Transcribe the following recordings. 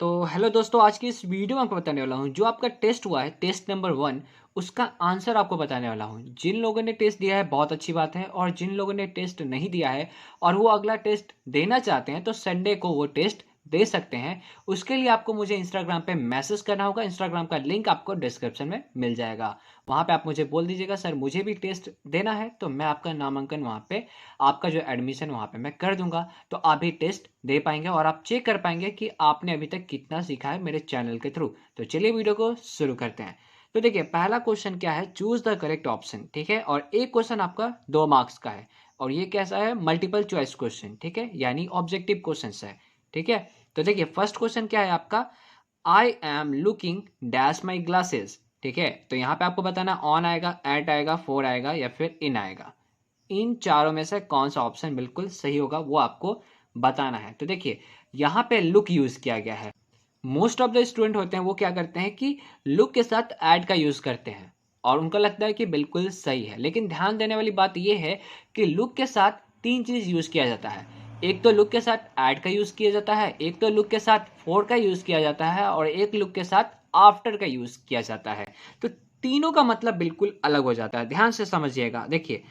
तो हेलो दोस्तों, आज की इस वीडियो में आपको बताने वाला हूँ जो आपका टेस्ट हुआ है, टेस्ट नंबर 1, उसका आंसर आपको बताने वाला हूँ। जिन लोगों ने टेस्ट दिया है बहुत अच्छी बात है, और जिन लोगों ने टेस्ट नहीं दिया है और वो अगला टेस्ट देना चाहते हैं तो संडे को वो टेस्ट दे सकते हैं। उसके लिए आपको मुझे इंस्टाग्राम पे मैसेज करना होगा। इंस्टाग्राम का लिंक आपको डिस्क्रिप्शन में मिल जाएगा। वहाँ पे आप मुझे बोल दीजिएगा सर मुझे भी टेस्ट देना है, तो मैं आपका नामांकन वहाँ पे, आपका जो एडमिशन वहाँ पे मैं कर दूंगा। तो आप भी टेस्ट दे पाएंगे और आप चेक कर पाएंगे कि आपने अभी तक कितना सीखा है मेरे चैनल के थ्रू। तो चलिए वीडियो को शुरू करते हैं। तो देखिए, पहला क्वेश्चन क्या है, चूज द करेक्ट ऑप्शन। ठीक है, और एक क्वेश्चन आपका 2 मार्क्स का है, और ये कैसा है, मल्टीपल चॉइस क्वेश्चन। ठीक है, यानी ऑब्जेक्टिव क्वेश्चन है। ठीक है, तो देखिए फर्स्ट क्वेश्चन क्या है आपका, I am looking dash my glasses. ठीक है, तो यहाँ पे आपको बताना ऑन आएगा, एट आएगा, फोर आएगा या फिर इन आएगा। इन चारों में से कौन सा ऑप्शन बिल्कुल सही होगा वो आपको बताना है। तो देखिए यहाँ पे लुक यूज किया गया है। मोस्ट ऑफ द स्टूडेंट होते हैं वो क्या करते हैं कि लुक के साथ ऐड का यूज करते हैं, और उनको लगता है कि बिल्कुल सही है। लेकिन ध्यान देने वाली बात यह है कि लुक के साथ 3 चीज यूज किया जाता है। एक तो लुक के साथ ऐड का यूज किया जाता है, एक तो लुक के साथ फॉर का यूज किया जाता है, और एक लुक के साथ आफ्टर का यूज किया जाता है। तो तीनों का मतलब बिल्कुल अलग हो जाता है। ध्यान से समझिएगा। देखिए,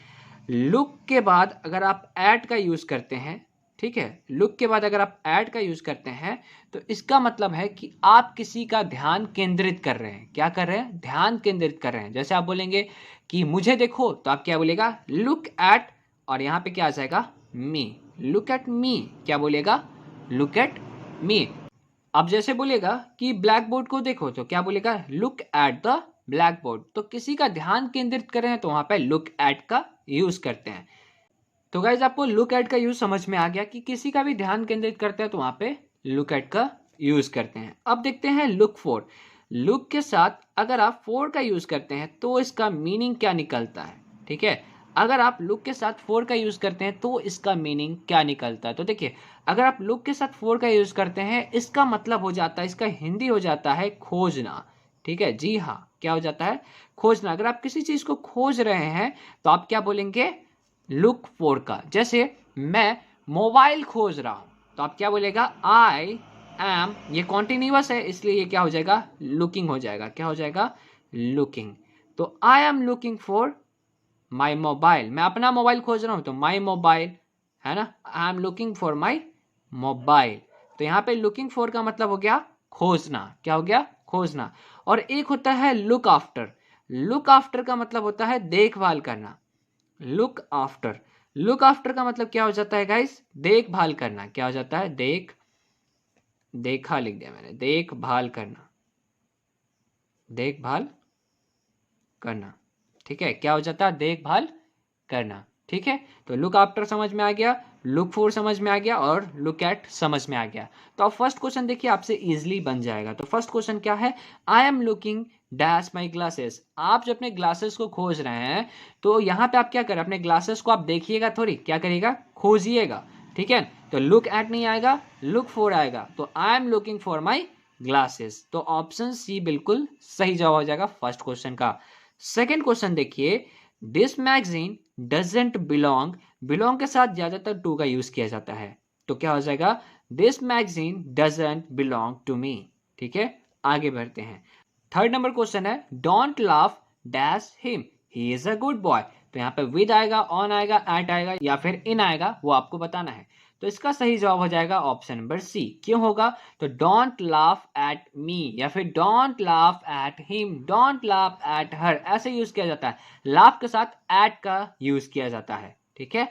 लुक के बाद अगर आप ऐड का यूज करते हैं, ठीक है, लुक के बाद अगर आप ऐड का यूज करते हैं तो इसका मतलब है कि आप किसी का ध्यान केंद्रित कर रहे हैं। क्या कर रहे हैं, ध्यान केंद्रित कर रहे हैं। जैसे आप बोलेंगे कि मुझे देखो, तो आप क्या बोलेगा, लुक एट, और यहां पे क्या आ जाएगा, मी। लुक एट मी, क्या बोलेगा, लुक एट मी। अब जैसे बोलेगा कि ब्लैक बोर्ड को देखो, तो क्या बोलेगा, look at the black board. तो किसी का ध्यान केंद्रित कर रहे हैं तो वहां पे लुक एट का यूज करते हैं। तो गाइज आपको लुक एट का यूज समझ में आ गया कि किसी का भी ध्यान केंद्रित करते हैं तो वहां पे लुक एट का यूज करते हैं। अब देखते हैं लुक फॉर। लुक के साथ अगर आप फॉर का यूज करते हैं तो इसका मीनिंग क्या निकलता है। ठीक है, अगर आप लुक के साथ फॉर का यूज करते हैं तो इसका मीनिंग क्या निकलता है। तो देखिए, अगर आप लुक के साथ फॉर का यूज करते हैं, इसका मतलब हो जाता है, इसका हिंदी हो जाता है खोजना। ठीक है, जी हाँ, क्या हो जाता है, खोजना। अगर आप किसी चीज को खोज रहे हैं तो आप क्या बोलेंगे, लुक फॉर का। जैसे मैं मोबाइल खोज रहा हूं तो आप क्या बोलेगा, आई एम, ये कॉन्टिन्यूअस है इसलिए ये क्या हो जाएगा, लुकिंग हो जाएगा। क्या हो जाएगा, लुकिंग। तो I am looking for my mobile, मैं अपना मोबाइल खोज रहा हूं तो माई मोबाइल, है ना, I am looking for my mobile. तो यहां पे लुकिंग फॉर का मतलब हो गया खोजना। क्या हो गया, खोजना। और एक होता है लुक आफ्टर। लुक आफ्टर का मतलब होता है देखभाल करना। लुक आफ्टर, लुक आफ्टर का मतलब क्या हो जाता है गाइस, देखभाल करना। क्या हो जाता है, देखा लिख दिया मैंने, देखभाल करना, देखभाल करना। ठीक है, क्या हो जाता है, देखभाल करना। ठीक है, तो लुक आफ्टर समझ में आ गया, लुक फॉर समझ में आ गया, और लुक एट समझ में आ गया। तो अब फर्स्ट क्वेश्चन देखिए आपसे इजीली बन जाएगा। तो फर्स्ट क्वेश्चन क्या है, I am looking dash my glasses. आप जब अपने ग्लासेस को खोज रहे हैं तो यहाँ पे आप क्या करें, अपने ग्लासेस को आप देखिएगा थोड़ी, क्या करिएगा, खोजिएगा। ठीक है, तो लुक एट नहीं आएगा, लुक फॉर आएगा। तो I am looking for my glasses. तो ऑप्शन सी बिल्कुल सही जवाब हो जाएगा फर्स्ट क्वेश्चन का। सेकेंड क्वेश्चन देखिए, this magazine doesn't belong. Belong के साथ ज्यादातर टू का यूज किया जाता है, तो क्या हो जाएगा, this magazine doesn't belong to me. ठीक है, आगे बढ़ते हैं। थर्ड नंबर क्वेश्चन है, don't laugh dash him, he is a good boy. तो यहाँ पे विद आएगा, ऑन आएगा, एट आएगा या फिर इन आएगा, वो आपको बताना है। तो इसका सही जवाब हो जाएगा ऑप्शन नंबर सी। क्यों होगा, तो डोंट लाफ एट मी या फिर don't laugh at him, don't laugh at her, ऐसे यूज किया जाता है। लाफ के साथ एट का यूज किया जाता है। ठीक है,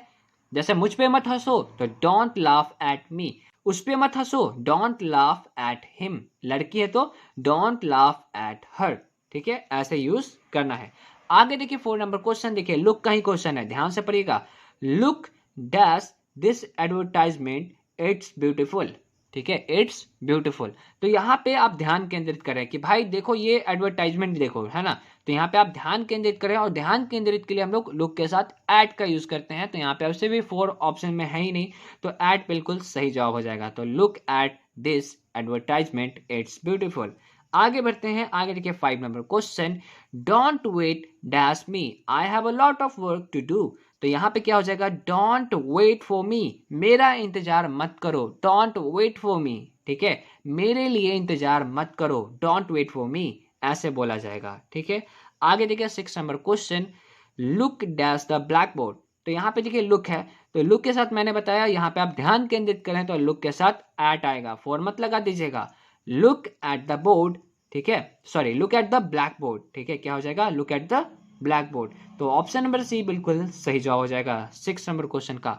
जैसे मुझ पे मत हंसो तो डोंट लाफ एट मी, उस पे मत हंसो, डोंट लाफ एट हिम, लड़की है तो डोंट लाफ एट हर। ठीक है, ऐसे यूज करना है। आगे देखिए 4 नंबर क्वेश्चन, देखिए लुक का ही क्वेश्चन है, ध्यान से पढ़िएगा। Look dash this advertisement, it's beautiful. ठीक है, इट्स ब्यूटीफुल। तो यहाँ पे आप ध्यान केंद्रित करें कि भाई देखो ये एडवर्टाइजमेंट देखो, है ना। तो यहाँ पे आप ध्यान केंद्रित करें, और ध्यान केंद्रित के लिए हम लोग लुक के साथ एट का यूज करते हैं। तो यहाँ पे उससे भी 4 ऑप्शन में है ही नहीं, तो एट बिल्कुल सही जवाब हो जाएगा। तो look at this advertisement, it's beautiful. आगे बढ़ते हैं, आगे देखिए 5 number question, don't wait dash me, I have a lot of work to do. तो यहाँ पे क्या हो जाएगा, डोंट वेट फॉर मी, मेरा इंतजार मत करो, डोंट वेट फॉर मी। ठीक है, मेरे लिए इंतजार मत करो, डोंट वेट फॉर मी, ऐसे बोला जाएगा। ठीक है, आगे देखिए 6 number question, look dash the black board. तो यहाँ पे देखिए लुक है, तो लुक के साथ मैंने बताया यहाँ पे आप ध्यान केंद्रित करें तो लुक के साथ एट आएगा, फॉर मत लगा दीजिएगा। लुक एट द बोर्ड, ठीक है, sorry look at the black board. ठीक है, क्या हो जाएगा, look at the black board. तो ऑप्शन नंबर सी बिल्कुल सही जवाब हो जाएगा 6 नंबर क्वेश्चन का।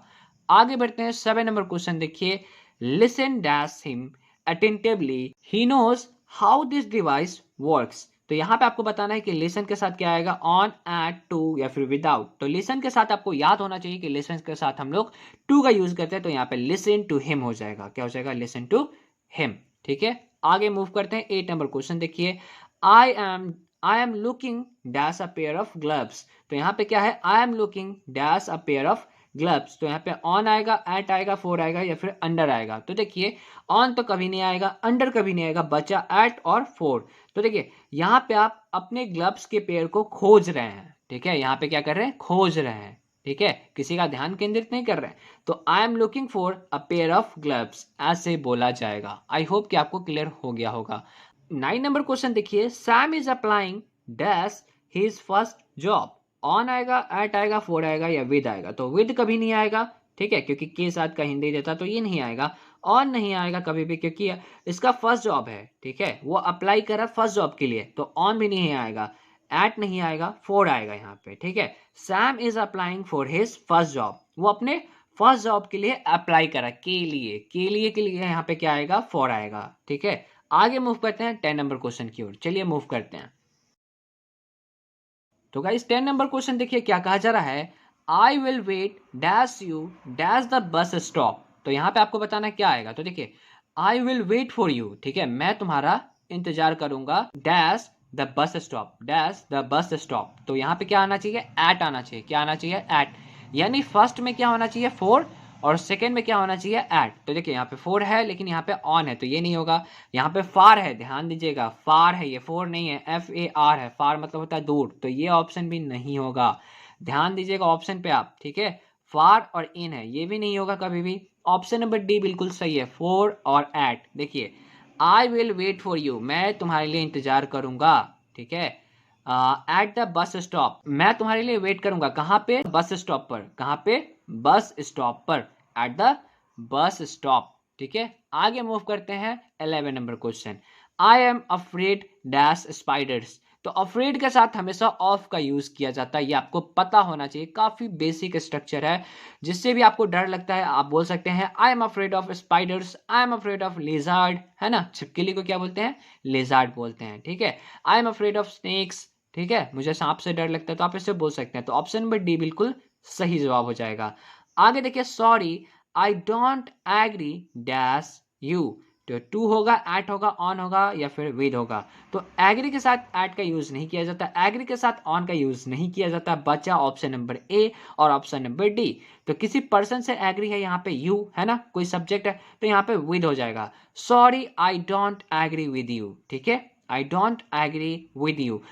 आगे बढ़ते हैं 7 नंबर क्वेश्चन देखिए, listen dash him attentively, he knows how this device works. तो यहाँ पे आपको बताना है कि लिसन के साथ क्या आएगा, ऑन, एट, टू या फिर विदाउट। तो लिसन के साथ आपको याद होना चाहिए कि लिसन के साथ हम लोग टू का यूज करते हैं, तो यहाँ पे लिसन टू हिम हो जाएगा। क्या हो जाएगा, लिसन टू हिम। ठीक है, आगे मूव करते हैं 8 नंबर क्वेश्चन देखिए, I am looking dash a pair of gloves. तो यहाँ पे क्या है, I am looking dash a pair of gloves. तो यहाँ पे ऑन आएगा, एट आएगा, फोर आएगा या फिर अंडर आएगा। तो देखिए ऑन तो कभी नहीं आएगा, अंडर कभी नहीं आएगा, बचा एट और फोर। तो देखिए यहाँ पे आप अपने ग्लव्स के पेयर को खोज रहे हैं। ठीक है, यहाँ पे क्या कर रहे हैं, खोज रहे हैं। ठीक है, किसी का ध्यान केंद्रित नहीं कर रहे हैं। तो I am looking for a pair of gloves ऐसे बोला जाएगा। आई होप कि आपको क्लियर हो गया होगा। 9 नंबर क्वेश्चन देखिए, Sam is applying dash his first job. On आएगा, एट आएगा, फोर आएगा या विद आएगा। तो विद कभी नहीं आएगा, ठीक है, क्योंकि के साथ का हिंदी देता तो ये नहीं आएगा। ऑन नहीं आएगा कभी भी क्योंकि इसका फर्स्ट जॉब है। ठीक है, वो अप्लाई कर रहा है फर्स्ट जॉब के लिए, तो ऑन भी नहीं आएगा, एट नहीं आएगा, फोर आएगा यहाँ पे। ठीक है, Sam is applying for his first job, वो अपने फर्स्ट जॉब के लिए अप्लाई करा, के लिए यहाँ पे क्या आएगा, फोर आएगा। ठीक है, आगे मूव करते हैं 10 नंबर क्वेश्चन की ओर, चलिए मूव करते हैं। तो गाइस 10 नंबर क्वेश्चन देखिए क्या कहा जा रहा है, I will wait dash you dash the bus stop. तो यहाँ पे आपको बताना क्या आएगा। तो देखिए I will wait for you, ठीक है, मैं तुम्हारा इंतजार करूंगा, dash the bus stop, dash the bus stop. तो यहाँ पे क्या आना चाहिए, एट आना चाहिए। क्या आना चाहिए, एट। यानी फर्स्ट में क्या होना चाहिए, फोर, और सेकेंड में क्या होना चाहिए, एट। तो देखिए यहाँ पे फोर है लेकिन यहाँ पे ऑन है तो ये नहीं होगा। यहाँ पे फार है, ध्यान दीजिएगा, फार है, ये फोर नहीं है, FAR है, फार मतलब होता है दूर, तो ये ऑप्शन भी नहीं होगा। ध्यान दीजिएगा ऑप्शन पे आप, ठीक है, फार और इन है, ये भी नहीं होगा कभी भी। ऑप्शन नंबर डी बिल्कुल सही है, फोर और एट। देखिए I will wait for you, मैं तुम्हारे लिए इंतजार करूंगा, ठीक है, एट द बस स्टॉप, मैं तुम्हारे लिए वेट करूंगा, कहाँ पे, बस स्टॉप पर, कहाँ पे, बस स्टॉप पर, एट द बस स्टॉप। ठीक है, आगे मूव करते हैं 11 number question, I am afraid dash spiders. तो अफ्रेड के साथ हमेशा ऑफ का यूज किया जाता है, ये आपको पता होना चाहिए, काफी बेसिक स्ट्रक्चर है। जिससे भी आपको डर लगता है आप बोल सकते हैं I am afraid of spiders, I am afraid of lizard, है ना, छिपकली को क्या बोलते हैं, लिजार्ड बोलते हैं। ठीक है, I am afraid of snakes, ठीक है, मुझे सांप से डर लगता है, तो आप इसे बोल सकते हैं। तो ऑप्शन नंबर डी बिल्कुल सही जवाब हो जाएगा। आगे देखिए, sorry I don't agree dash you. तो टू होगा, एट होगा, ऑन होगा या फिर विद होगा। तो एग्री के साथ एट का यूज नहीं किया जाता, एग्री के साथ ऑन का यूज नहीं किया जाता, बचा ऑप्शन नंबर ए और ऑप्शन नंबर डी। तो किसी पर्सन से एग्री है यहाँ पे यू, है ना, कोई सब्जेक्ट है, तो यहाँ पे विद हो जाएगा, sorry I don't agree with you. ठीक है, I don't agree with you.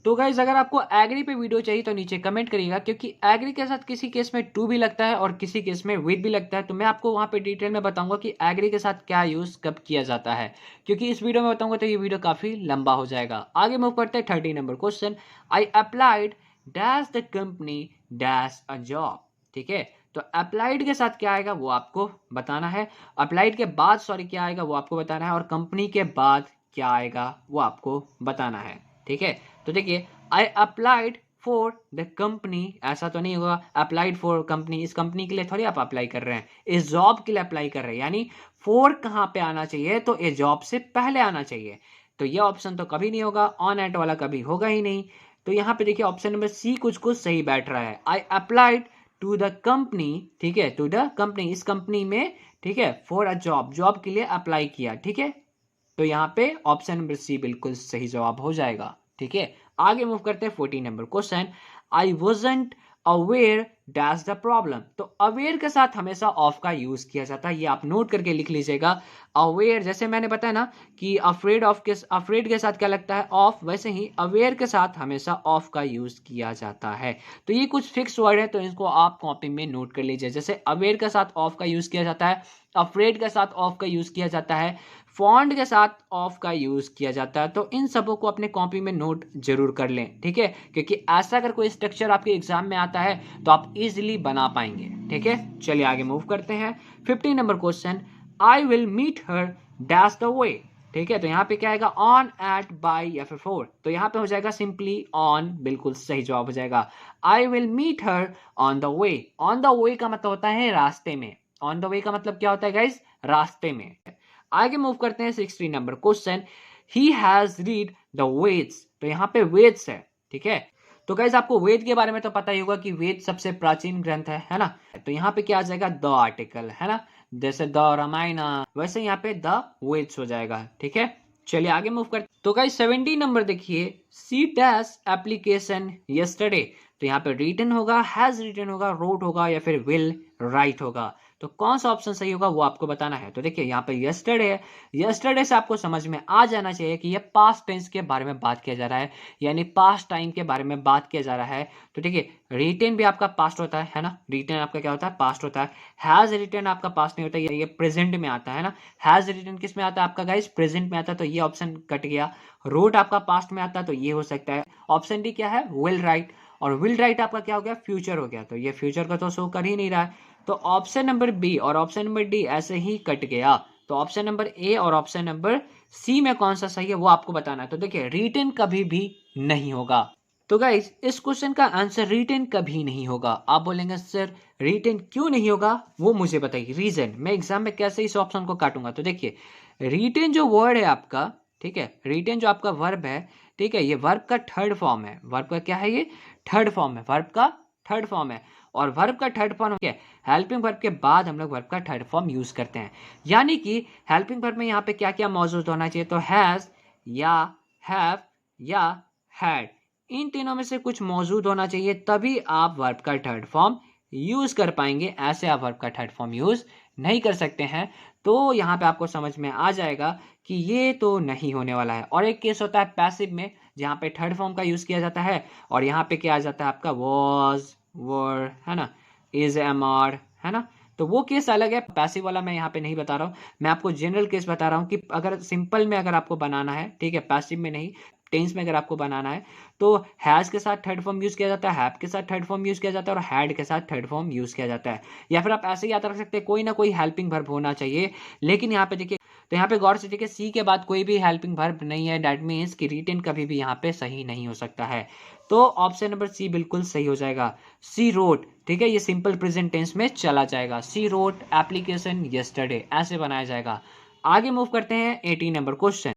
तो गाइज अगर आपको एग्री पे वीडियो चाहिए तो नीचे कमेंट करिएगा, क्योंकि एग्री के साथ किसी केस में टू भी लगता है और किसी केस में विद भी लगता है, तो मैं आपको वहाँ पे डिटेल में बताऊंगा कि एग्री के साथ क्या यूज कब किया जाता है। क्योंकि इस वीडियो में बताऊंगा तो ये वीडियो काफी लंबा हो जाएगा। आगे मूव करते हैं 30 number question, I applied dash the company dash a job. ठीक है, तो अप्लाइड के साथ क्या आएगा वो आपको बताना है, अप्लाइड के बाद सॉरी क्या आएगा वो आपको बताना है, और कंपनी के बाद क्या आएगा वो आपको बताना है। ठीक है, तो देखिए I applied for the company, ऐसा तो नहीं होगा अप्लाइड फॉर कंपनी, इस कंपनी के लिए थोड़ी आप अप्लाई कर रहे हैं, इस जॉब के लिए अप्लाई कर रहे हैं। यानी फॉर कहाँ पे आना चाहिए, तो ये जॉब से पहले आना चाहिए। तो ये ऑप्शन तो कभी नहीं होगा, ऑन एट वाला कभी होगा ही नहीं। तो यहाँ पे देखिए ऑप्शन नंबर सी कुछ कुछ सही बैठ रहा है, I applied to the company, ठीक है, टू द कंपनी, इस कंपनी में, ठीक है, फॉर अ जॉब, जॉब के लिए अप्लाई किया। ठीक है, तो यहाँ पे ऑप्शन नंबर सी बिल्कुल सही जवाब हो जाएगा। ठीक है, आगे मूव करते हैं 14 number question, I wasn't aware dash the problem. तो अवेयर के साथ हमेशा ऑफ का यूज किया जाता है, ये आप नोट करके लिख लीजिएगा। अवेयर, जैसे मैंने बताया ना कि अफ्रेड के साथ क्या लगता है, ऑफ, वैसे ही अवेयर के साथ हमेशा ऑफ का यूज किया जाता है। तो ये कुछ फिक्स वर्ड है, तो इसको आप कॉपी में नोट कर लीजिए। जैसे अवेयर के साथ ऑफ का यूज किया जाता है, अफ्रेड के साथ ऑफ का यूज किया जाता है, फॉन्ट के साथ ऑफ का यूज किया जाता है। तो इन सबों को अपने कॉपी में नोट जरूर कर लें, ठीक है, क्योंकि ऐसा अगर कोई स्ट्रक्चर आपके एग्जाम में आता है तो आप इजीली बना पाएंगे, ठीक है। चलिए आगे मूव करते हैं। 15 number question, I will meet her dash the way. ठीक है, तो यहाँ पे क्या आएगा, ऑन, एट, बाय या फिर फोर। तो यहाँ पे हो जाएगा सिंपली ऑन, बिल्कुल सही जवाब हो जाएगा। I will meet her on the way. On the way का मतलब होता है रास्ते में। ऑन द वे का मतलब क्या होता है गाइज, रास्ते में। आगे मूव करते हैं 16 number question, he has read the Vedas. तो यहाँ पे वेद्स है, ठीक है। तो गाइज आपको वेद के बारे में तो पता ही होगा कि वेद सबसे प्राचीन ग्रंथ है ना। तो यहाँ पे क्या आ जाएगा, द आर्टिकल, है ना, जैसे द रामायण, वैसे यहाँ पे द वेद्स हो जाएगा, ठीक है। चलिए आगे मूव करते। तो गाइज 17 नंबर देखिए, सी डैश एप्लीकेशन यस्टरडे। तो यहाँ पे रिटन होगा, हैज रिटन होगा, रोट होगा या फिर विल राइट होगा। तो कौन सा ऑप्शन सही होगा वो आपको बताना है। तो देखिए यहाँ पे यस्टरडे है, यस्टरडे से आपको समझ में आ जाना चाहिए कि ये पास्ट टेंस के बारे में बात किया जा रहा है, यानी पास्ट टाइम के बारे में बात किया जा रहा है। तो देखिए रिटन भी आपका पास्ट होता है ना, रिटन आपका क्या होता है, पास्ट होता है। हैज रिटन आपका पास्ट नहीं होता, ये प्रेजेंट में आता है ना। हैज रिटन किस में आता है आपका गाइस, प्रेजेंट में आता है, तो ये ऑप्शन कट गया। रोट आपका पास्ट में आता है, तो ये हो सकता है। ऑप्शन डी क्या है, विल राइट, और विल राइट आपका क्या हो गया, फ्यूचर हो गया, तो ये फ्यूचर का तो शो कर ही नहीं रहा है। तो ऑप्शन नंबर बी और ऑप्शन नंबर डी ऐसे ही कट गया। तो ऑप्शन नंबर ए और ऑप्शन नंबर सी में कौन सा सही है वो आपको बताना है। तो देखिए रिटन कभी भी नहीं होगा। तो गाइज इस क्वेश्चन का आंसर रिटन कभी नहीं होगा। आप बोलेंगे सर रिटन क्यों नहीं होगा, वो मुझे बताइए रीजन, मैं एग्जाम में कैसे इस ऑप्शन को काटूंगा। तो देखिए रिटन जो वर्ड है आपका, ठीक है, रिटन जो आपका वर्ब है, ठीक है, ये वर्ब का थर्ड फॉर्म है। वर्ब का क्या है, ये थर्ड फॉर्म है, वर्ब का थर्ड फॉर्म है। और वर्ब का थर्ड फॉर्म क्या है, हेल्पिंग वर्ब के बाद हम लोग वर्ब का थर्ड फॉर्म यूज करते हैं। यानी कि हेल्पिंग वर्ब में यहाँ पे क्या क्या मौजूद होना चाहिए, तो हैज या हैव या हैड, इन तीनों में से कुछ मौजूद होना चाहिए, तभी आप वर्ब का थर्ड फॉर्म यूज कर पाएंगे। ऐसे आप वर्ब का थर्ड फॉर्म यूज नहीं कर सकते हैं। तो यहाँ पे आपको समझ में आ जाएगा कि ये तो नहीं होने वाला है। और एक केस होता है पैसिव में, जहाँ पे थर्ड फॉर्म का यूज किया जाता है, और यहाँ पे क्या आ जाता है आपका वॉज, वर, है ना, इज, एम, आर, है ना। तो वो केस अलग है, पैसिव वाला मैं यहाँ पे नहीं बता रहा हूँ, मैं आपको जनरल केस बता रहा हूँ कि अगर सिंपल में अगर आपको बनाना है, ठीक है, पैसिव में नहीं, टेंस में अगर आपको बनाना है, तो हैज के साथ थर्ड फॉर्म यूज किया जाता है, हैव के साथ थर्ड फॉर्म यूज किया जाता है, और हैड के साथ थर्ड फॉर्म यूज किया जाता है। या फिर आप ऐसे ही याद रख सकते हैं, कोई ना कोई हेल्पिंग वर्ब होना चाहिए। लेकिन यहाँ पे देखिए, तो यहाँ पे गौर से देखिए सी के बाद कोई भी हेल्पिंग वर्ब नहीं है, दैट मीन्स कि रिटन कभी भी यहाँ पे सही नहीं हो सकता है। तो ऑप्शन नंबर सी बिल्कुल सही हो जाएगा, सी रोट, ठीक है, ये सिंपल प्रेजेंट टेंस में चला जाएगा। सी रोट एप्लीकेशन यस्टरडे ऐसे बनाया जाएगा। आगे मूव करते हैं 18 number question,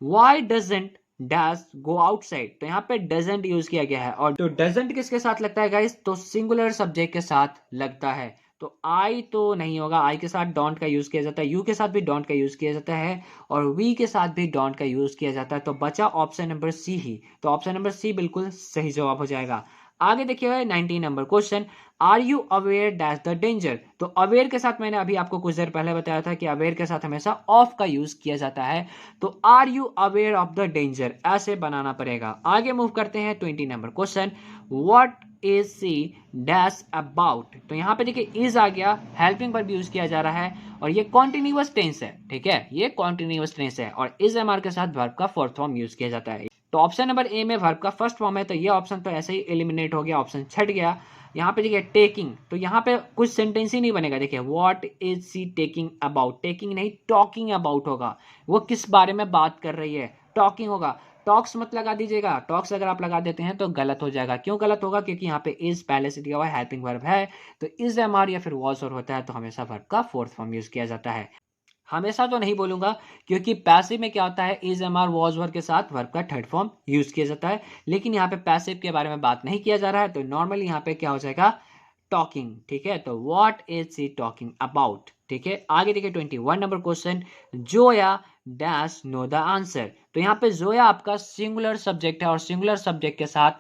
why doesn't dash go outside. तो यहाँ पे डजेंट यूज किया गया है, और तो डजेंट किसके साथ लगता है गाइस, तो सिंगुलर सब्जेक्ट के साथ लगता है। तो आई तो नहीं होगा, आई के साथ डोंट का यूज किया जाता है, यू के साथ भी डोंट का यूज किया जाता है, और वी के साथ भी डोंट का यूज किया जाता है। तो बचा ऑप्शन नंबर सी ही। तो ऑप्शन नंबर सी बिल्कुल सही जवाब हो जाएगा। आगे देखिए 19 number question, are you aware dash the danger. तो अवेयर के साथ मैंने अभी आपको कुछ देर पहले बताया था कि अवेयर के साथ हमेशा ऑफ का यूज किया जाता है। तो are you aware of the danger ऐसे बनाना पड़ेगा। आगे मूव करते हैं 20 number question, what is she dash about. तो यहाँ पे देखिए इज आ गया, हेल्पिंग वर्ब यूज किया जा रहा है, और ये कॉन्टिन्यूअस टेंस है, ठीक है, ये कॉन्टिन्यूअस टेंस है, और इज एम आर के साथ वर्ब का फोर्थ फॉर्म यूज किया जाता है। तो ऑप्शन नंबर ए में वर्ब का फर्स्ट फॉर्म है, तो ये ऑप्शन तो ऐसे ही एलिमिनेट हो गया, ऑप्शन छट गया। यहाँ पे देखिए टेकिंग, तो यहाँ पे कुछ सेंटेंस ही नहीं बनेगा। देखिए what is she taking about, taking नहीं टॉकिंग अबाउट होगा, वो किस बारे में बात कर रही है, टॉकिंग होगा। टॉक्स मत लगा दीजिएगा, टॉक्स अगर आप लगा देते हैं तो गलत हो जाएगा। क्यों गलत होगा, क्योंकि यहाँ पे इज पहले से दिया हुआ है, हेल्पिंग वर्ब है, तो इज एम आर या फिर वॉज और होता है, तो हमेशा वर्ब का फोर्थ फॉर्म यूज किया जाता है। हमेशा तो नहीं बोलूंगा, क्योंकि पैसिव में क्या होता है, इज, एम, आर, वॉज, वर के साथ वर्ब का थर्ड फॉर्म यूज किया जाता है। लेकिन यहाँ पे पैसिव के बारे में बात नहीं किया जा रहा है, तो नॉर्मली यहाँ पे क्या हो जाएगा, टॉकिंग, ठीक है। तो what is she talking about, ठीक है। आगे देखिए 21 number question, Zoya dash know the answer. तो यहाँ पे जोया आपका सिंगुलर सब्जेक्ट है, और सिंगुलर सब्जेक्ट के साथ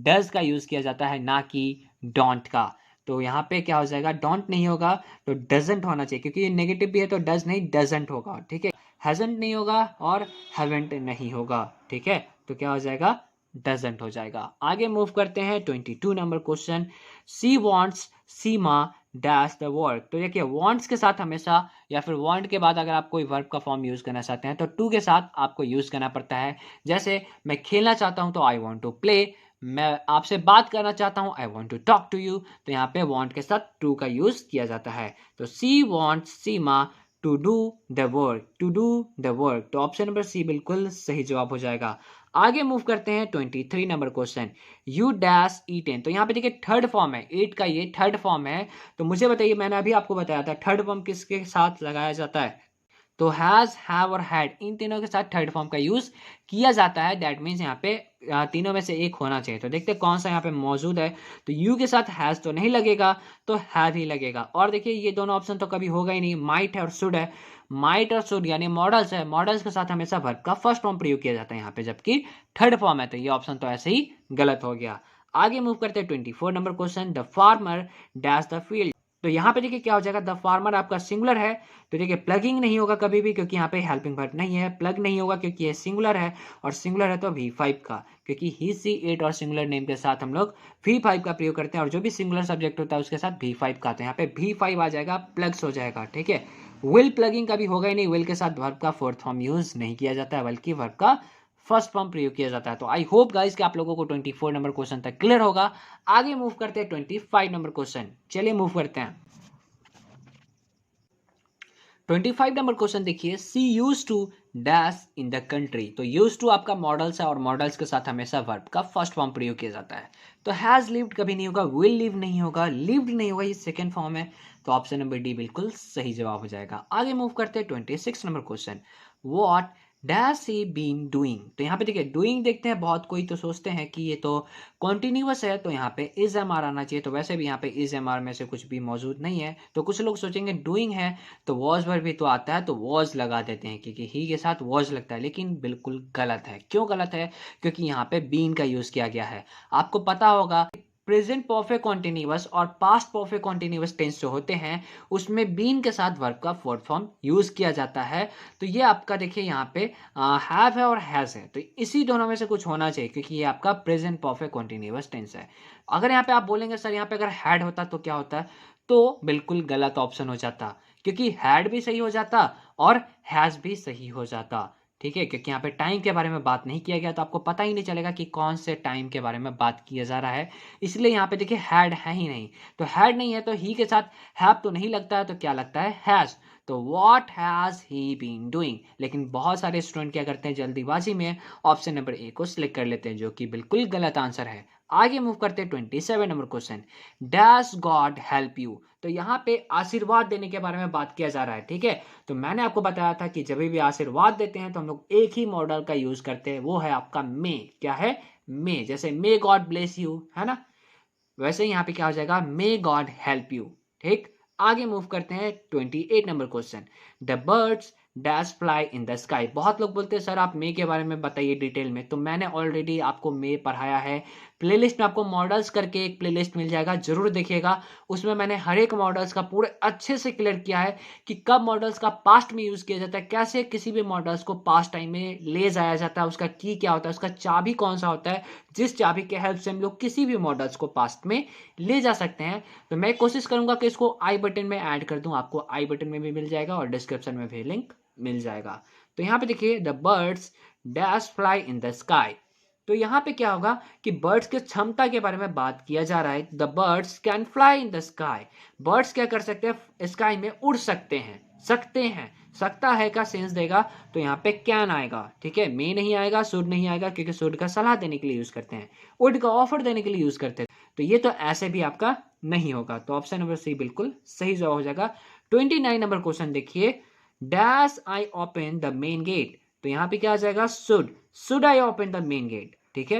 डज का यूज किया जाता है, ना कि डोंट का। तो यहाँ पे क्या हो जाएगा, डोंट नहीं होगा तो डजंट होना चाहिए, क्योंकि ये नेगेटिव भी है तो डज नहीं डजंट होगा, ठीक है। हैजंट नहीं होगा और हैवेंट नहीं होगा, ठीक है। तो क्या हो जाएगा, डजंट हो जाएगा। आगे मूव करते हैं 22 number question. She wants Seema dash the work. तो देखिए वॉन्ट्स के साथ हमेशा या फिर वांट के बाद अगर आप कोई वर्ब का फॉर्म यूज करना चाहते हैं तो टू के साथ आपको यूज करना पड़ता है। जैसे मैं खेलना चाहता हूं तो आई वॉन्ट टू प्ले, मैं आपसे बात करना चाहता हूं I want to talk to you, तो यहाँ पे वॉन्ट के साथ टू का यूज किया जाता है। तो she want Seema to do the work, to do the work, तो ऑप्शन नंबर सी बिल्कुल सही जवाब हो जाएगा। आगे मूव करते हैं 23 number question. You dash eaten. तो यहाँ पे देखिए थर्ड फॉर्म है, एट का ये थर्ड फॉर्म है। तो मुझे बताइए, मैंने अभी आपको बताया था थर्ड फॉर्म किसके साथ लगाया जाता है, तो हैज, हैव और हैड इन तीनों के साथ थर्ड फॉर्म का यूज किया जाता है। दैट मीन्स यहाँ पे तीनों में से एक होना चाहिए। तो देखते हैं कौन सा यहाँ पे मौजूद है। तो यू के साथ हैज तो नहीं लगेगा, तो हैव ही लगेगा। और देखिए ये दोनों ऑप्शन तो कभी होगा ही नहीं, माइट है और शुड है। माइट और शुड यानी मॉडल्स है, मॉडल्स के साथ हमेशा वर्ब का फर्स्ट फॉर्म प्रयोग किया जाता है यहाँ पे, जबकि थर्ड फॉर्म है, तो ये ऑप्शन तो ऐसे ही गलत हो गया। आगे मूव करते हैं 24 number question. The farmer dash the field. तो यहाँ पे देखिए क्या हो जाएगा, द फार्मर आपका सिंगुलर है, तो देखिए प्लगिंग नहीं होगा कभी भी, क्योंकि यहाँ पे हेल्पिंग वर्ब नहीं है। प्लग नहीं होगा क्योंकि ये सिंगुलर है, और सिंगुलर है तो V5 का, क्योंकि ही सी इट और सिंगुलर नेम के साथ हम लोग V5 का प्रयोग करते हैं, और जो भी सिंगुलर सब्जेक्ट होता है उसके साथ V5 का, तो यहाँ पे V5 आ जाएगा, प्लग्स हो जाएगा, ठीक है। विल प्लगिंग कभी होगा ही नहीं, विल के साथ वर्ब का फोर्थ फॉर्म यूज नहीं किया जाता है, बल्कि वर्ब का फर्स्ट फॉर्म प्रयोग किया जाता है। तो आई होप गाइस कि आप लोगों को 24 नंबर क्वेश्चन तक क्लियर होगा। आगे मूव करते हैं 25 नंबर क्वेश्चन, चलिए मूव करते हैं 25 नंबर क्वेश्चन। देखिए she use to dash in the country. तो यूज टू आपका मॉडल्स है, और मॉडल्स के साथ हमेशा वर्ब का फर्स्ट फॉर्म प्रयोग किया जाता है। तो हैज लिव्ड कभी नहीं होगा, विल लिव नहीं होगा, लिव्ड नहीं होगा, ये सेकंड फॉर्म है, तो ऑप्शन नंबर डी बिल्कुल सही जवाब हो जाएगा। आगे मूव करते हैं 26 number question. What dash he been doing. तो यहाँ पे देखिए डूइंग देखते हैं, बहुत कोई तो सोचते हैं कि ये तो कॉन्टिन्यूअस है, तो यहाँ पे इज एम आर आना चाहिए, तो वैसे भी यहाँ पे इज एम आर में से कुछ भी मौजूद नहीं है। तो कुछ लोग सोचेंगे डूइंग है तो वॉज पर भी तो आता है, तो वॉज लगा देते हैं, क्योंकि ही के साथ वॉज लगता है, लेकिन बिल्कुल गलत है। क्यों गलत है, क्योंकि यहाँ पे बीन का यूज किया गया है। आपको पता होगा प्रेजेंट परफेक्ट कॉन्टिन्यूअस और पास्ट परफेक्ट कॉन्टिन्यूअस टेंस जो होते हैं उसमें बीन के साथ वर्ब का फोर्थ फॉर्म यूज किया जाता है। तो ये आपका देखिए यहाँ पे हैव है और हैज है, तो इसी दोनों में से कुछ होना चाहिए, क्योंकि ये आपका प्रेजेंट परफेक्ट कॉन्टिन्यूअस टेंस है। अगर यहाँ पे आप बोलेंगे सर यहाँ पे अगर हैड होता तो क्या होता, तो बिल्कुल गलत ऑप्शन हो जाता, क्योंकि हैड भी सही हो जाता और हैज भी सही हो जाता, ठीक है। क्योंकि यहाँ पे टाइम के बारे में बात नहीं किया गया, तो आपको पता ही नहीं चलेगा कि कौन से टाइम के बारे में बात किया जा रहा है, इसलिए यहाँ पे देखिए हैड है ही नहीं। तो हैड नहीं है तो ही के साथ हैव तो नहीं लगता है, तो क्या लगता है, हैज। तो what has he been doing. लेकिन बहुत सारे स्टूडेंट क्या करते हैं, जल्दीबाजी में ऑप्शन नंबर ए को सिलेक्ट कर लेते हैं, जो कि बिल्कुल गलत आंसर है। आगे मूव करते हैं 27 number question. Dash God help you. तो यहाँ पे आशीर्वाद देने के बारे में बात किया जा रहा है, ठीक है। तो मैंने आपको बताया था कि जब भी आशीर्वाद देते हैं तो हम लोग एक ही मॉडल का यूज करते हैं, वो है आपका मे। क्या है, मे। जैसे मे गॉड ब्लेस यू है ना, वैसे यहाँ पे क्या हो जाएगा, मे गॉड हेल्प यू, ठीक। आगे मूव करते हैं 28 number question. The birds dash fly in the sky. बहुत लोग बोलते हैं सर आप मे के बारे में बताइए डिटेल में, तो मैंने ऑलरेडी आपको मे पढ़ाया है। प्लेलिस्ट में आपको मॉडल्स करके एक प्लेलिस्ट मिल जाएगा, जरूर देखिएगा। उसमें मैंने हर एक मॉडल्स का पूरे अच्छे से क्लियर किया है कि कब मॉडल्स का पास्ट में यूज किया जाता है, कैसे किसी भी मॉडल्स को पास्ट टाइम में ले जाया जाता है, उसका की क्या होता है, उसका चाबी कौन सा होता है, जिस चाबी के हेल्प से हम लोग किसी भी मॉडल्स को पास्ट में ले जा सकते हैं। तो मैं कोशिश करूंगा कि इसको आई बटन में ऐड कर दूं, आपको आई बटन में भी मिल जाएगा और डिस्क्रिप्शन में भी लिंक मिल जाएगा। तो यहाँ पे देखिए the birds dash fly in the sky. तो यहाँ पे क्या होगा कि बर्ड्स के क्षमता के बारे में बात किया जा रहा है। The birds can fly in the sky. Birds क्या कर सकते हैं, स्काई में उड़ सकते हैं, सकते हैं, सकता है का सेंस देगा, तो यहाँ पे कैन आएगा, ठीक है। मे नहीं आएगा, शुड नहीं आएगा, क्योंकि शुड का सलाह देने के लिए यूज करते हैं, वुड का ऑफर देने के लिए यूज करते हैं, तो ये तो ऐसे भी आपका नहीं होगा। तो ऑप्शन नंबर सी बिल्कुल सही जवाब हो जाएगा। 29 नंबर क्वेश्चन देखिए। Dash I open the main gate. तो यहाँ पे क्या आ जाएगा, should I open the main gate, ठीक है।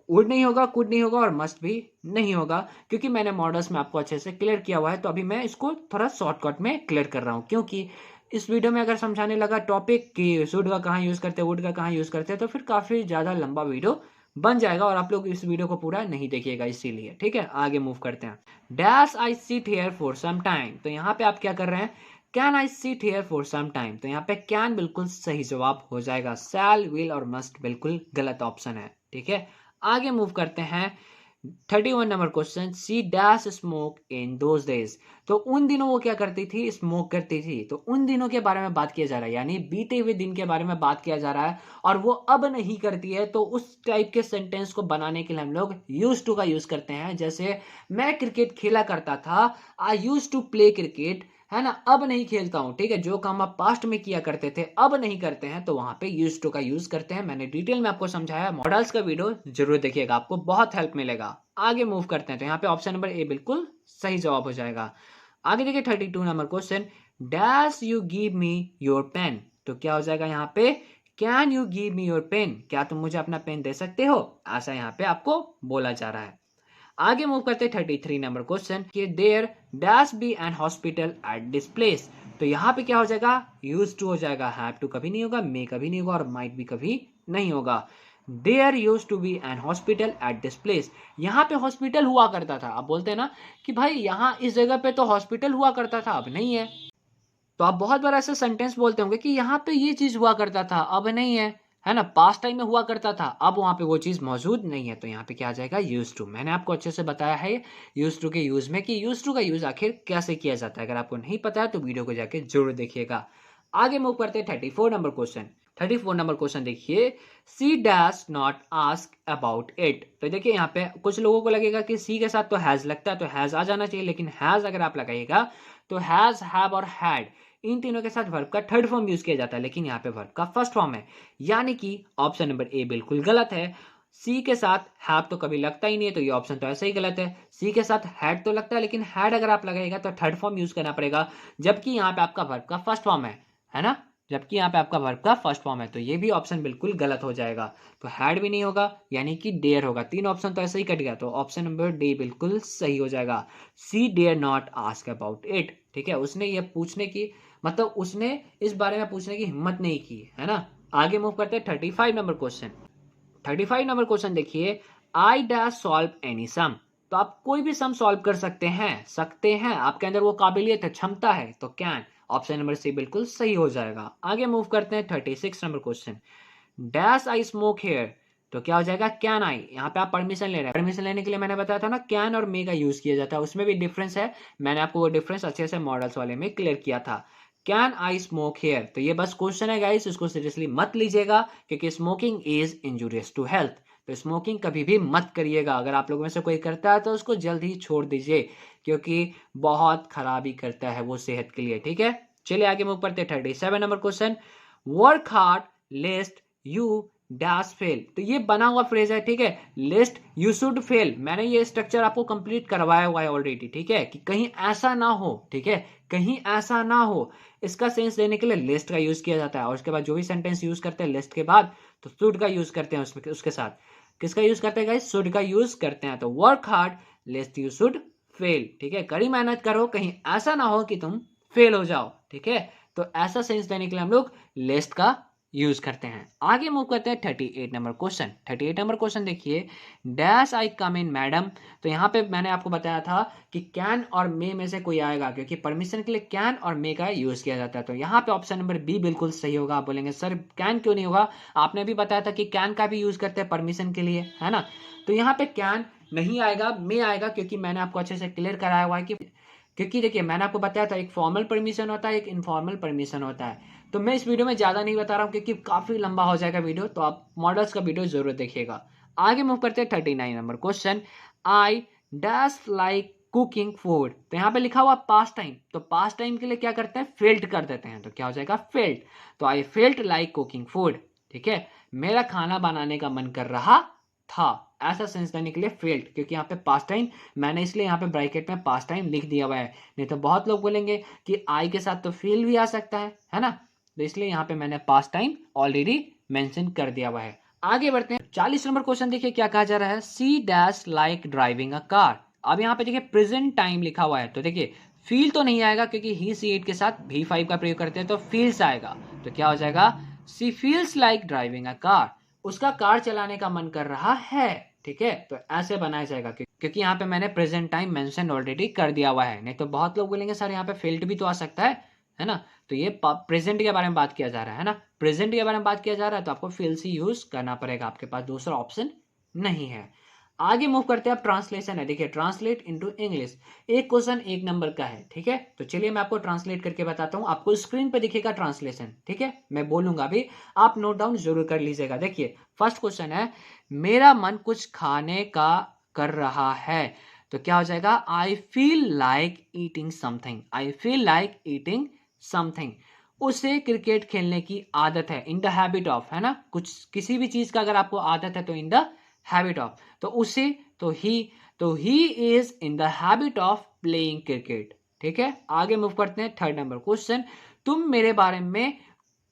वुड नहीं होगा, कुड नहीं होगा और मस्ट भी नहीं होगा, क्योंकि मैंने मॉडल्स में आपको अच्छे से क्लियर किया हुआ है। तो अभी मैं इसको थोड़ा शॉर्टकट में क्लियर कर रहा हूँ, क्योंकि इस वीडियो में अगर समझाने लगा टॉपिक कि शुड का कहाँ यूज करते हैं, वुड का कहाँ यूज करते हैं, तो फिर काफी ज्यादा लंबा वीडियो बन जाएगा और आप लोग इस वीडियो को पूरा नहीं देखिएगा इसीलिए, ठीक है। आगे मूव करते हैं। Dash I sit here for some time, तो यहाँ पे आप क्या कर रहे हैं, can I sit here for some time, तो यहाँ पे कैन बिल्कुल सही जवाब हो जाएगा। शैल, विल और मस्ट बिल्कुल गलत ऑप्शन है, ठीक है। आगे मूव करते हैं। 31 number question, she dash smoke in those days, तो उन दिनों वो क्या करती थी, स्मोक करती थी। तो उन दिनों के बारे में बात किया जा रहा है, यानी बीते हुए दिन के बारे में बात किया जा रहा है और वो अब नहीं करती है। तो उस टाइप के सेंटेंस को बनाने के लिए हम लोग यूज टू का यूज करते हैं। जैसे मैं क्रिकेट खेला करता था, आई यूज टू प्ले क्रिकेट, है ना, अब नहीं खेलता हूं, ठीक है। जो काम आप पास्ट में किया करते थे अब नहीं करते हैं, तो वहां पे यूज टू का यूज करते हैं। मैंने डिटेल में आपको समझाया, मॉडल्स का वीडियो जरूर देखिएगा, आपको बहुत हेल्प मिलेगा। आगे मूव करते हैं। तो यहाँ पे ऑप्शन नंबर ए बिल्कुल सही जवाब हो जाएगा। आगे देखिए 32 number question, dash you give me your pen, तो क्या हो जाएगा यहाँ पे, can you give me your pen, क्या तुम मुझे अपना पेन दे सकते हो, ऐसा यहाँ पे आपको बोला जा रहा है। आगे मूव करते हैं 33 नंबर क्वेश्चन, कि there dash be an hospital at this place, तो यहाँ पे क्या हो जाएगा, यूज टू हो जाएगा। हैव टू कभी नहीं होगा, मे कभी नहीं होगा और माइट भी कभी नहीं होगा। There use to be an hospital at this place, यहाँ पे हॉस्पिटल हुआ करता था। आप बोलते हैं ना कि भाई यहाँ इस जगह पे तो हॉस्पिटल हुआ करता था, अब नहीं है। तो आप बहुत बार ऐसे सेंटेंस बोलते होंगे कि यहाँ पे ये चीज हुआ करता था, अब नहीं है ना, पास्ट टाइम में हुआ करता था, अब वहां पे वो चीज मौजूद नहीं है। तो यहाँ पे क्या आ जाएगा, यूज टू। मैंने आपको अच्छे से बताया है यूज टू के यूज में कि यूज टू का यूज आखिर कैसे किया जाता है। अगर आपको नहीं पता है तो वीडियो को जाके जरूर देखिएगा। आगे मूव करते हैं 34 नंबर क्वेश्चन। 34 नंबर क्वेश्चन देखिए, she dash not ask about it, तो देखिए यहाँ पे कुछ लोगों को लगेगा कि सी के साथ तो हैज लगता है, तो हैज आ जाना चाहिए, लेकिन हैज अगर आप लगाइएगा तो हैज, हैव और हैड इन तीनों के साथ वर्ब का थर्ड फॉर्म यूज किया जाता है, लेकिन यहाँ पे वर्ब का फर्स्ट फॉर्म है, यानी कि ऑप्शन नंबर ए बिल्कुल गलत है। सी के साथ हैव तो कभी लगता ही नहीं है, तो ये ऑप्शन तो ऐसे ही गलत है। सी के साथ हैड तो लगता है, लेकिन हैड अगर आप लगाएगा तो थर्ड फॉर्म यूज करना पड़ेगा, जबकि यहाँ पे आपका वर्ब का फर्स्ट फॉर्म है ना, जबकि यहाँ पे आपका वर्ब का फर्स्ट फॉर्म है, तो ये भी ऑप्शन बिल्कुल गलत हो जाएगा। तो हैड भी नहीं होगा, यानी कि डेयर होगा। तीन ऑप्शन तो ऐसे ही कट गया, तो ऑप्शन नंबर डी बिल्कुल सही हो जाएगा। She dare not ask about it, ठीक है, उसने ये पूछने की, मतलब उसने इस बारे में पूछने की हिम्मत नहीं की, है ना। आगे मूव करते हैं 35 नंबर क्वेश्चन। 35 नंबर क्वेश्चन देखिए, आई डैश सॉल्व एनी सम, तो आप कोई भी सम सॉल्व कर सकते हैं, आपके अंदर वो काबिलियत है, क्षमता है, तो कैन, ऑप्शन नंबर सी बिल्कुल सही हो जाएगा। आगे मूव करते हैं 36 number question, dash I smoke here, तो क्या हो जाएगा, कैन आई, यहाँ पे आप परमिशन ले रहे हैं। परमिशन लेने के लिए मैंने बताया था ना, कैन और मे का यूज किया जाता है, उसमें भी डिफरेंस है। मैंने आपको वो डिफरेंस अच्छे से मॉडल्स वाले में क्लियर किया था। कैन आई स्मोक हेयर, तो ये बस क्वेश्चन है गाइस, इसको सीरियसली मत लीजिएगा, क्योंकि smoking is injurious to health, तो स्मोकिंग कभी भी मत करिएगा। अगर आप लोगों में से कोई करता है तो उसको जल्द ही छोड़ दीजिए, क्योंकि बहुत खराबी करता है वो सेहत के लिए, ठीक है। चलिए आगे मूव करते हैं 37 number question, work hard लेस्ट you dash fail, तो ये बना हुआ फ्रेज है, ठीक है। लिस्ट यू शुड फेल, मैंने ये स्ट्रक्चर आपको कंप्लीट करवाया हुआ है ऑलरेडी, ठीक है, कि कहीं ऐसा ना हो, ठीक है, कहीं ऐसा ना हो। इसका सेंस देने के लिए लिस्ट का यूज किया जाता है, और उसके बाद जो भी सेंटेंस यूज करते हैं लिस्ट के बाद, तो शुड का यूज करते हैं उसमें, उसके साथ किसका यूज करते हैं गाइस, शुड का यूज करते हैं। तो work hard लेस्ट you should fail, ठीक है, कड़ी मेहनत करो, कहीं ऐसा ना हो कि तुम फेल हो जाओ, ठीक है। तो ऐसा सेंस देने के लिए हम लोग लिस्ट का यूज करते हैं। आगे मूव करते हैं 38 नंबर क्वेश्चन। 38 नंबर क्वेश्चन देखिए, डैश आई कम इन मैडम, तो यहाँ पे मैंने आपको बताया था कि कैन और मे में से कोई आएगा, क्योंकि परमिशन के लिए कैन और मे का यूज किया जाता है। तो यहाँ पे ऑप्शन नंबर बी बिल्कुल सही होगा। आप बोलेंगे सर कैन क्यों नहीं होगा, आपने भी बताया था कि कैन का भी यूज करते हैं परमिशन के लिए, है ना। तो यहाँ पे कैन नहीं आएगा, मे आएगा, क्योंकि मैंने आपको अच्छे से क्लियर कराया हुआ है कि, क्योंकि देखिए मैंने आपको बताया था एक फॉर्मल परमिशन होता है, एक इनफॉर्मल परमिशन होता है। तो मैं इस वीडियो में ज़्यादा नहीं बता रहा हूँ, क्योंकि काफ़ी लंबा हो जाएगा वीडियो, तो आप मॉडल्स का वीडियो जरूर देखिएगा। आगे मूव करते हैं 39 number question, I dash like cooking food, तो यहाँ पे लिखा हुआ पास्ट टाइम, तो पास्ट टाइम के लिए क्या करते हैं, फेल्ट कर देते हैं, तो क्या हो जाएगा, फेल्ट। तो I felt like cooking food, ठीक है, मेरा खाना बनाने का मन कर रहा था, ऐसा सेंस देने के लिए फेल्ट, क्योंकि यहाँ पे पास्ट टाइम मैंने इसलिए यहाँ पे ब्रैकेट में पास्ट टाइम लिख दिया हुआ है, नहीं तो बहुत लोग बोलेंगे कि आई के साथ तो फेल भी आ सकता है ना, तो इसलिए यहाँ पे मैंने पास्ट टाइम ऑलरेडी मेंशन कर दिया हुआ है। आगे बढ़ते हैं 40 नंबर क्वेश्चन, देखिए क्या कहा जा रहा है, she dash like driving a car. अब यहाँ पे देखिए प्रेजेंट टाइम लिखा हुआ है, तो देखिए फील तो नहीं आएगा, क्योंकि ही सी इट के साथ V5 का प्रयोग करते हैं, तो फील्स आएगा, तो क्या हो जाएगा, she feels like driving a car. उसका कार चलाने का मन कर रहा है। ठीक है, तो ऐसे बनाया जाएगा क्योंकि यहाँ पे मैंने प्रेजेंट टाइम मेंशन ऑलरेडी कर दिया हुआ है। नहीं तो बहुत लोग बोलेंगे सर यहाँ पे फेल्ड भी तो आ सकता है ना। तो ये प्रेजेंट के बारे में बात किया जा रहा है ना, प्रेजेंट के बारे में बात किया जा रहा है, तो आपको फेल सी यूज करना पड़ेगा, आपके पास दूसरा ऑप्शन नहीं है। आगे मूव करते हैं, अब ट्रांसलेशन है। देखिए, ट्रांसलेट इनटू इंग्लिश, एक क्वेश्चन 1 नंबर का है। ठीक है, तो चलिए मैं आपको ट्रांसलेट करके बताता हूं। आपको स्क्रीन पे दिखेगा ट्रांसलेशन। ठीक है, मैं बोलूंगा अभी, आप नोट डाउन जरूर कर लीजिएगा। देखिए, फर्स्ट क्वेश्चन है, मेरा मन कुछ खाने का कर रहा है। तो क्या हो जाएगा, I feel like eating something. I feel like eating something. उसे क्रिकेट खेलने की आदत है, इन द हैबिट ऑफ, है ना, कुछ किसी भी चीज का अगर आपको आदत है तो इन द हैबिट ऑफ, तो उसे, तो he is in the habit of playing cricket. ठीक है, आगे मूव करते हैं, थर्ड नंबर क्वेश्चन, तुम मेरे बारे में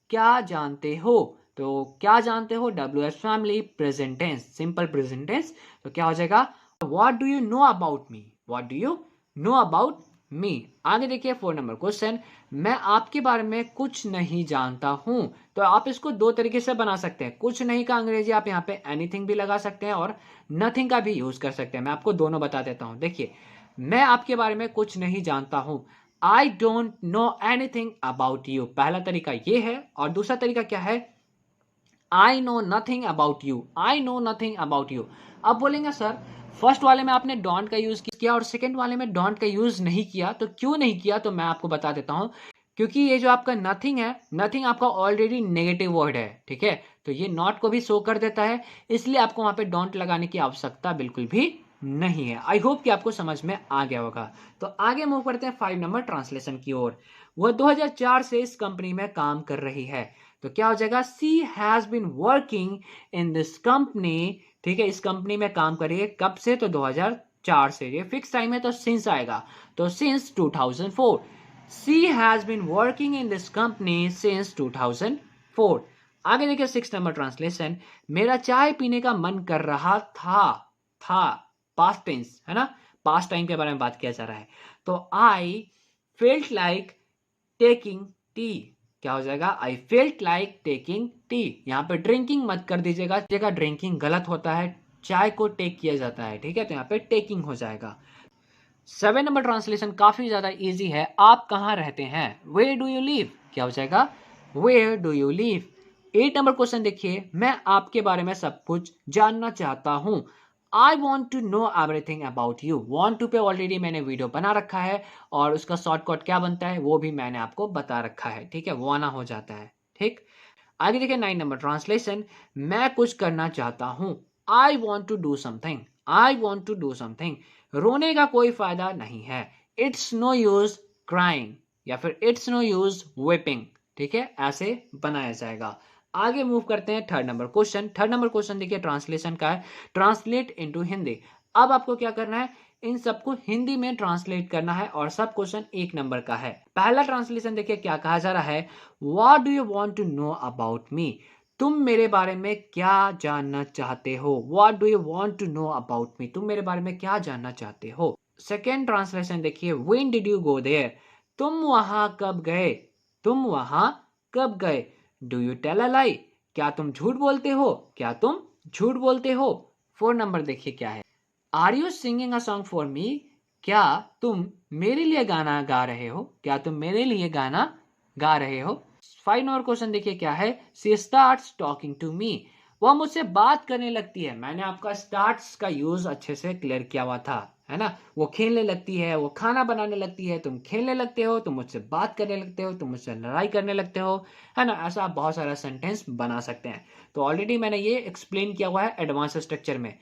क्या जानते हो। तो क्या जानते हो, WH family, present tense, simple present tense. तो क्या हो जाएगा, what do you know about me, what do you know about me. आगे देखिए 4 नंबर क्वेश्चन, मैं आपके बारे में कुछ नहीं जानता हूं। तो आप इसको दो तरीके से बना सकते हैं। कुछ नहीं का अंग्रेजी आप यहाँ पे एनीथिंग भी लगा सकते हैं और नथिंग का भी यूज कर सकते हैं। मैं आपको दोनों बता देता हूं। देखिए, मैं आपके बारे में कुछ नहीं जानता हूं, I don't know anything about you, पहला तरीका ये है। और दूसरा तरीका क्या है, I know nothing about you, I know nothing about you. अब बोलेंगे सर फर्स्ट वाले में आपने डोंट का यूज किया और सेकंड वाले में डोंट का यूज नहीं किया, तो क्यों नहीं किया, तो मैं आपको बता देता हूं। क्योंकि ये जो आपका नथिंग है, नथिंग आपका ऑलरेडी नेगेटिव वर्ड है। ठीक है, तो ये नॉट को भी शो कर देता है, इसलिए आपको वहां पे डोंट लगाने की आवश्यकता बिल्कुल भी नहीं है। आई होप कि आपको समझ में आ गया होगा। तो आगे मूव करते हैं 5 नंबर ट्रांसलेशन की ओर। वह 2004 से इस कंपनी में काम कर रही है। तो क्या हो जाएगा, she has been working in this company. ठीक है, इस कंपनी में काम कर रही है, कब से, तो 2004 से। ये फिक्स टाइम है तो सिंस आएगा, तो since 2004। She has been working in this company since 2004। आगे देखिए 6 नंबर ट्रांसलेशन, मेरा चाय पीने का मन कर रहा था, पास्ट टेंस है ना, पास्ट टाइम के बारे में बात किया जा रहा है। तो I felt like taking tea. क्या हो जाएगा, I felt like taking tea. यहाँ पे ड्रिंकिंग मत कर दीजिएगा, ड्रिंकिंग गलत होता है, चाय को टेक किया जाता है। ठीक है, तो यहाँ पे टेकिंग हो जाएगा। 7 नंबर ट्रांसलेशन काफी ज्यादा इजी है, आप कहाँ रहते हैं, वेयर डू यू लिव। क्या हो जाएगा, where do you live. 8 number question देखिए, मैं आपके बारे में सब कुछ जानना चाहता हूं। I want to know everything about you. Want to पे ऑलरेडी मैंने वीडियो बना रखा है और उसका शॉर्टकट क्या बनता है वो भी मैंने आपको बता रखा है। ठीक है, वाना हो जाता है। ठीक, आगे देखिए 9 नंबर ट्रांसलेशन, मैं कुछ करना चाहता हूं। I want to do something, I want to do something. रोने का कोई फायदा नहीं है, इट्स नो यूज क्राइंग, या फिर इट्स नो यूज वेपिंग। ठीक है, ऐसे बनाया जाएगा। आगे मूव करते हैं 3rd number question. 3rd number question देखिए ट्रांसलेशन का है, ट्रांसलेट इनटू हिंदी। अब आपको क्या करना है, इन सबको हिंदी में ट्रांसलेट करना है और सब क्वेश्चन 1 नंबर का है। पहला ट्रांसलेशन देखिए क्या कहा जा रहा है, what do you want to know about me. तुम मेरे बारे में क्या जानना चाहते हो, what do you want to know about me, तुम मेरे बारे में क्या जानना चाहते हो। सेकेंड ट्रांसलेशन देखिए, when did you go there, तुम वहां कब गए, तुम वहां कब गए। Do you tell a lie, क्या तुम झूठ बोलते हो, क्या तुम झूठ बोलते हो। 4 नंबर देखिए क्या है, are you singing a song for me, क्या तुम मेरे लिए गाना गा रहे हो, क्या तुम मेरे लिए गाना गा रहे हो। 5 नंबर क्वेश्चन देखिए क्या है, सी स्टार्ट्स टॉकिंग टू मी, वह मुझसे बात करने लगती है। मैंने आपका स्टार्ट्स का यूज अच्छे से क्लियर किया हुआ था, है ना। वो खेलने लगती है, वो खाना बनाने लगती है, तुम खेलने लगते हो, तुम मुझसे बात करने लगते हो, तुम मुझसे लड़ाई करने लगते हो, है ना। ऐसा आप बहुत सारा सेंटेंस बना सकते हैं। तो ऑलरेडी मैंने ये एक्सप्लेन किया हुआ है एडवांस स्ट्रक्चर में,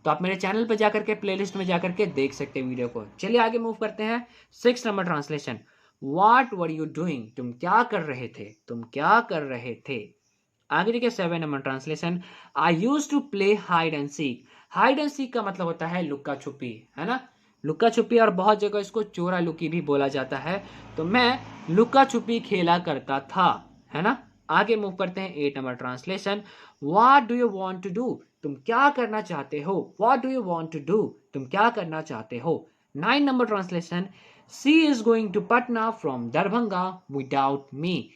तो आप मेरे चैनल पर जाकर के प्लेलिस्ट में जाकर के देख सकते हैं वीडियो को। चलिए आगे मूव करते हैं। 6 number translation, what were you doing, तुम क्या कर रहे थे, तुम क्या कर रहे थे। आगे देखिए 7 number translation, I use to play hide and seek. Hide and seek का मतलब होता है लुक्का छुपी, है ना, लुक्का छुपी, और बहुत जगह इसको चोरा लुकी भी बोला जाता है। तो मैं लुक्का छुपी खेला करता था, है ना। आगे मूव करते हैं 8 number translation, what do you want to do, तुम क्या करना चाहते हो, what do you want to do, तुम क्या करना चाहते हो। 9 number translation, she is going to Patna from Darbhanga without me,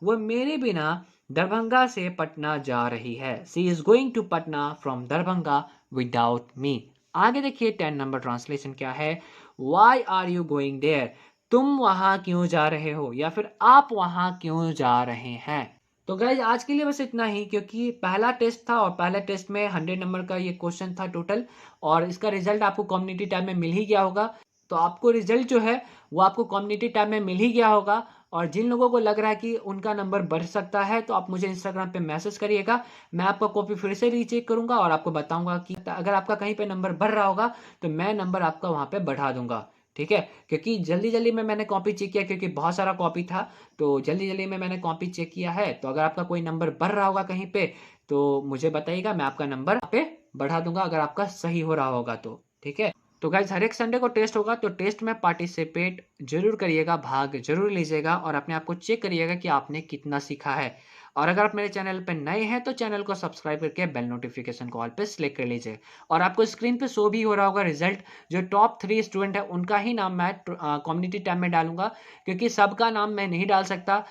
वो मेरे बिना दरभंगा से पटना जा रही है। She is going to Patna from Darbhanga without me. आगे देखिए 10 नंबर ट्रांसलेशन क्या है। Why are you going there, तुम वहां क्यों जा रहे हो, या फिर आप वहां क्यों जा रहे हैं। तो गाइज आज के लिए बस इतना ही, क्योंकि पहला टेस्ट था और पहले टेस्ट में 100 नंबर का ये क्वेश्चन था टोटल, और इसका रिजल्ट आपको कम्युनिटी टैब में मिल ही गया होगा। तो आपको रिजल्ट जो है वो आपको कम्युनिटी टैब में मिल ही गया होगा। और जिन लोगों को लग रहा है कि उनका नंबर बढ़ सकता है तो आप मुझे इंस्टाग्राम पे मैसेज करिएगा, मैं आपका कॉपी फिर से रीचेक करूंगा और आपको बताऊंगा कि अगर आपका कहीं पे नंबर बढ़ रहा होगा तो मैं नंबर आपका वहां पे बढ़ा दूंगा। ठीक है, क्योंकि जल्दी जल्दी में मैंने कॉपी चेक किया, क्योंकि बहुत सारा कॉपी था, तो जल्दी जल्दी में मैंने कॉपी चेक किया है। तो अगर आपका कोई नंबर बढ़ रहा होगा कहीं पे तो मुझे बताइएगा, मैं आपका नंबर पे बढ़ा दूंगा अगर आपका सही हो रहा होगा तो। ठीक है, तो गाइज हर एक संडे को टेस्ट होगा, तो टेस्ट में पार्टिसिपेट जरूर करिएगा, भाग जरूर लीजिएगा और अपने आप को चेक करिएगा कि आपने कितना सीखा है। और अगर आप मेरे चैनल पर नए हैं तो चैनल को सब्सक्राइब करके बेल नोटिफिकेशन को ऑल पे सिलेक्ट कर लीजिए। और आपको स्क्रीन पे शो भी हो रहा होगा रिजल्ट, जो टॉप 3 स्टूडेंट है उनका ही नाम मैं कम्युनिटी टैब में डालूंगा, क्योंकि सबका नाम मैं नहीं डाल सकता।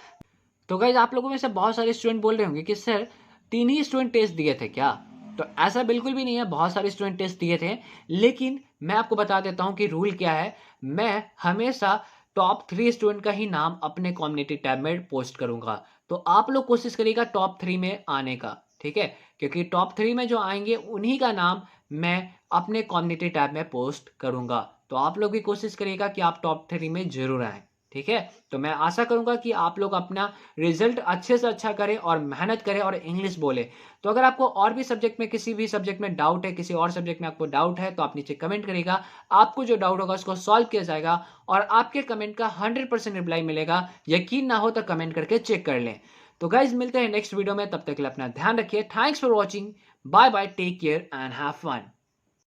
तो गाइज आप लोगों में से बहुत सारे स्टूडेंट बोल रहे होंगे कि सर 3 ही स्टूडेंट टेस्ट दिए थे क्या। तो ऐसा बिल्कुल भी नहीं है, बहुत सारे स्टूडेंट टेस्ट दिए थे। लेकिन मैं आपको बता देता हूं कि रूल क्या है। मैं हमेशा टॉप 3 स्टूडेंट का ही नाम अपने कम्युनिटी टैब में पोस्ट करूंगा। तो आप लोग कोशिश करिएगा टॉप 3 में आने का। ठीक है, क्योंकि टॉप 3 में जो आएंगे उन्हीं का नाम मैं अपने कम्युनिटी टैब में पोस्ट करूंगा। तो आप लोग भी कोशिश करिएगा कि आप टॉप 3 में जरूर आए। ठीक है, तो मैं आशा करूंगा कि आप लोग अपना रिजल्ट अच्छे से अच्छा करें और मेहनत करें और इंग्लिश बोले। तो अगर आपको और भी सब्जेक्ट में, किसी भी सब्जेक्ट में डाउट है, किसी और सब्जेक्ट में आपको डाउट है, तो आप नीचे कमेंट करिएगा। आपको जो डाउट होगा उसको सॉल्व किया जाएगा और आपके कमेंट का 100% रिप्लाई मिलेगा। यकीन ना हो तो कमेंट करके चेक कर लें। तो गाइज मिलते हैं नेक्स्ट वीडियो में, तब तक के लिए अपना ध्यान रखिए। Thanks for watching, bye bye, take care and have fun.